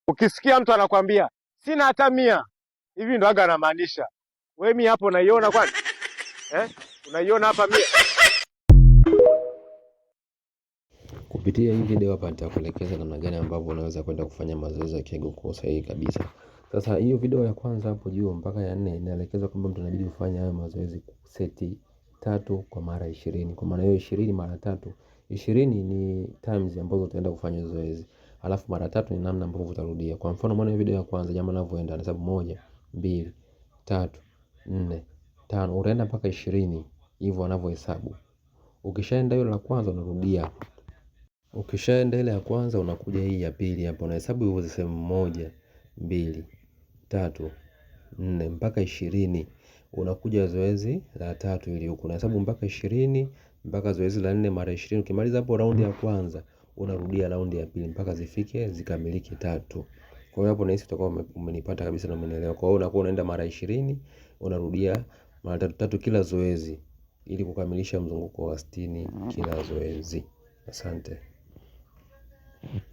Ukisikia mtu anakwambia sina hata 100, hivi ndo aga anamaanisha wewe 100 hapo unaiona kwani? Unaiona hapa 100? Kupitia hii video hapa nitakuelekeza namna gani ambavyo unaweza kwenda kufanya mazoezi ya kegel kwa usahihi kabisa. Sasa hiyo video ya kwanza hapo juu mpaka ya 4 inaelekeza kwamba mtu anabidi ufanye hayo mazoezi seti 3 kwa mara 20. Kwa maana hiyo 20 mara 3, 20 ni times ambazo utaenda kufanya zoezi. Alafu mara 3 ni namna ambavyo utarudia. Kwa mfano mwana video ya kwanza jamaa anavyoenda anahesabu 1, 2, 3, 4, 5. Utaenda mpaka 20 hivyo anavyohesabu. Ukishaenda hiyo la kwanza unarudia. Ukishaenda ile ya kwanza unakuja hii ya pili hapo unahesabu hivyo sehemu 1, 2, 3, 4 mpaka 20. Unakuja zoezi la 3 ili huko unahesabu mpaka 20 mpaka zoezi la 4 mara 20. Ukimaliza hapo raundi ya kwanza unarudia raundi ya pili mpaka zifike zikamilike 3. Kwa hiyo hapo nahisi utakuwa umenipata kabisa na umeelewa. Kwa hiyo unakuwa unaenda mara 20 unarudia mara 3 kila zoezi ili kukamilisha mzunguko wa 60 kila zoezi. Asante.